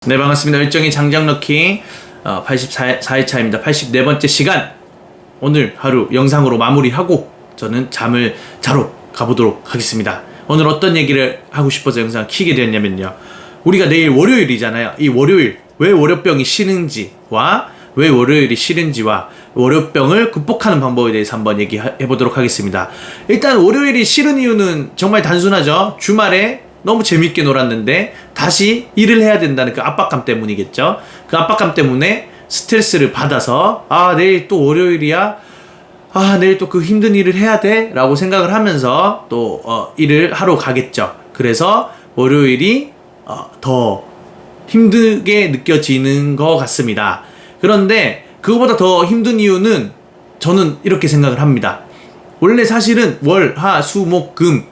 네, 반갑습니다. 일정이 장장넣기 84회차입니다. 84번째 시간. 오늘 하루 영상으로 마무리하고 저는 잠을 자러 가보도록 하겠습니다. 오늘 어떤 얘기를 하고 싶어서 영상을 켜게 되었냐면요, 우리가 내일 월요일이잖아요. 이 월요일, 왜 월요병이 싫은지와 왜 월요일이 싫은지와 월요병을 극복하는 방법에 대해서 한번 얘기해 보도록 하겠습니다. 일단 월요일이 싫은 이유는 정말 단순하죠. 주말에 너무 재밌게 놀았는데 다시 일을 해야 된다는 그 압박감 때문이겠죠. 그 압박감 때문에 스트레스를 받아서 내일 또 월요일이야, 내일 또 그 힘든 일을 해야 돼 라고 생각을 하면서 또 일을 하러 가겠죠. 그래서 월요일이 더 힘들게 느껴지는 것 같습니다. 그런데 그거보다 더 힘든 이유는 저는 이렇게 생각을 합니다. 원래 사실은 월, 화, 수, 목, 금,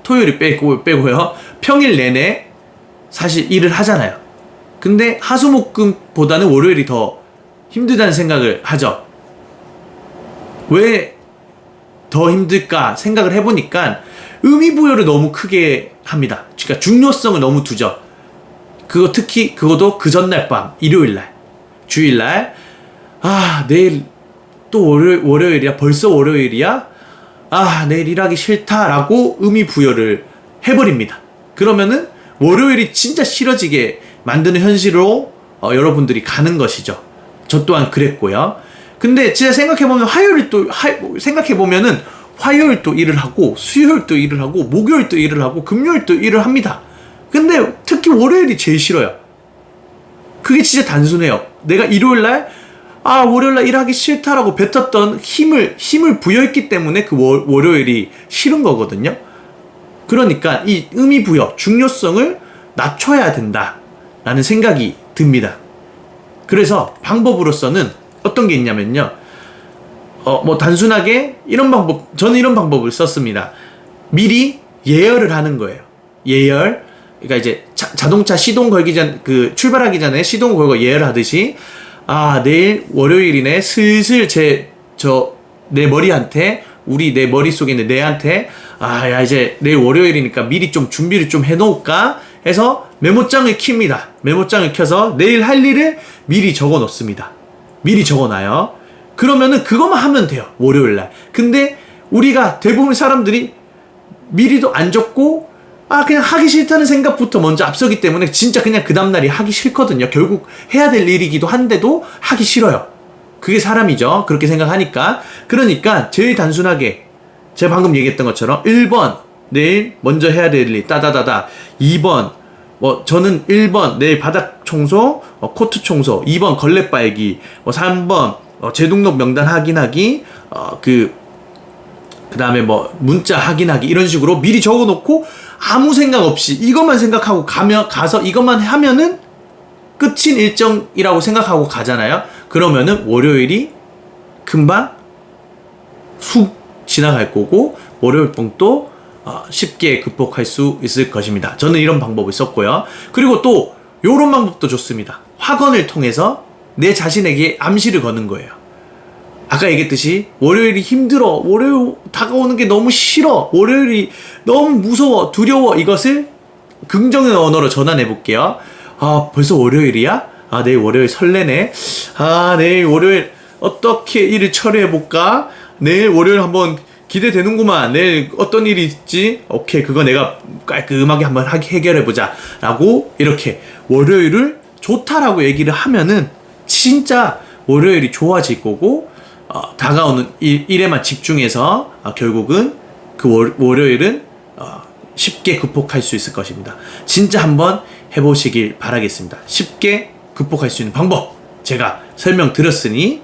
토요일이 빼고요. 평일 내내 사실 일을 하잖아요. 근데 하수목금보다는 월요일이 더 힘들다는 생각을 하죠. 왜 더 힘들까 생각을 해보니까 의미부여를 너무 크게 합니다. 그러니까 중요성을 너무 두죠. 그것도 그 전날 밤, 일요일날, 주일날, 내일 또 월요일이야, 벌써 월요일이야? 내일 일하기 싫다라고 의미부여를 해버립니다. 그러면은 월요일이 진짜 싫어지게 만드는 현실로 여러분들이 가는 것이죠. 저 또한 그랬고요. 근데 진짜 생각해보면 생각해보면은 화요일도 일을 하고, 수요일도 일을 하고, 목요일도 일을 하고, 금요일도 일을 합니다. 근데 특히 월요일이 제일 싫어요. 그게 진짜 단순해요. 내가 일요일날 월요일날 일하기 싫다라고 뱉었던 힘을 부여했기 때문에 그 월요일이 싫은 거거든요. 그러니까 이 의미부여, 중요성을 낮춰야 된다라는 생각이 듭니다. 그래서 방법으로서는 어떤 게 있냐면요, 단순하게 저는 이런 방법을 썼습니다. 미리 예열을 하는 거예요. 예열. 그러니까 이제 자동차 시동 걸기 전, 출발하기 전에 시동 걸고 예열하듯이, 내일 월요일이네. 슬슬 내 머리한테, 내 머릿속에 있는 내한테, 이제 내일 월요일이니까 미리 좀 준비를 좀 해놓을까 해서 메모장을 킵니다. 메모장을 켜서 내일 할 일을 미리 적어 놓습니다. 미리 적어 놔요. 그러면은 그것만 하면 돼요, 월요일날. 근데 우리가 대부분 사람들이 미리도 안 적고, 그냥 하기 싫다는 생각부터 먼저 앞서기 때문에 진짜 그냥 그 다음날이 하기 싫거든요. 결국 해야 될 일이기도 한데도 하기 싫어요. 그게 사람이죠. 그렇게 생각하니까. 그러니까 제일 단순하게 제가 방금 얘기했던 것처럼 1번 내일 먼저 해야 될 일 따다다다, 2번 저는 1번 내일 바닥 청소, 코트 청소, 2번 걸레 빨기, 3번 재등록 명단 확인하기, 그 다음에 문자 확인하기, 이런 식으로 미리 적어놓고 아무 생각 없이 이것만 생각하고 가서 이것만 하면은 끝인 일정이라고 생각하고 가잖아요. 그러면은 월요일이 금방 훅 지나갈 거고, 월요일병도 쉽게 극복할 수 있을 것입니다. 저는 이런 방법을 썼고요. 그리고 또 이런 방법도 좋습니다. 확언을 통해서 내 자신에게 암시를 거는 거예요. 아까 얘기했듯이 월요일이 힘들어, 월요일 다가오는 게 너무 싫어, 월요일이 너무 무서워, 두려워, 이것을 긍정의 언어로 전환해 볼게요. 벌써 월요일이야? 내일 월요일 설레네. 내일 월요일 어떻게 일을 처리해 볼까? 내일 월요일 한번 기대되는구만. 내일 어떤 일이 있지? 오케이, 그거 내가 깔끔하게 한번 해결해 보자 라고, 이렇게 월요일을 좋다라고 얘기를 하면은 진짜 월요일이 좋아질 거고, 다가오는 일에만 집중해서 결국은 그 월요일은 쉽게 극복할 수 있을 것입니다. 진짜 한번 해보시길 바라겠습니다. 쉽게 극복할 수 있는 방법 제가 설명드렸으니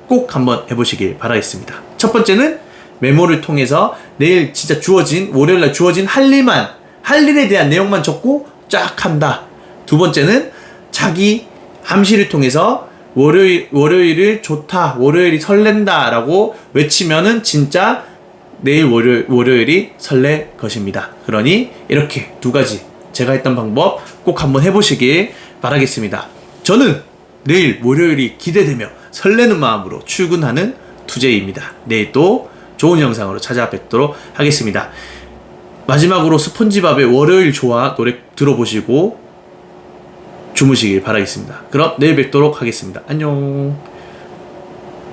꼭 한번 해보시길 바라겠습니다. 첫 번째는 메모를 통해서 내일 진짜 월요일날 주어진 할 일에 대한 내용만 적고 쫙 한다. 두 번째는 자기 암시를 통해서 월요일을 좋다, 월요일이 설렌다 라고 외치면은 진짜 내일 월요일이 설렐 것입니다. 그러니 이렇게 두 가지 제가 했던 방법 꼭 한번 해보시길 바라겠습니다. 저는 내일 월요일이 기대되며 설레는 마음으로 출근하는 투제이입니다. 내일 또 좋은 영상으로 찾아뵙도록 하겠습니다. 마지막으로 스폰지밥의 월요일 좋아 노래 들어보시고 주무시길 바라겠습니다. 그럼 내일 뵙도록 하겠습니다. 안녕.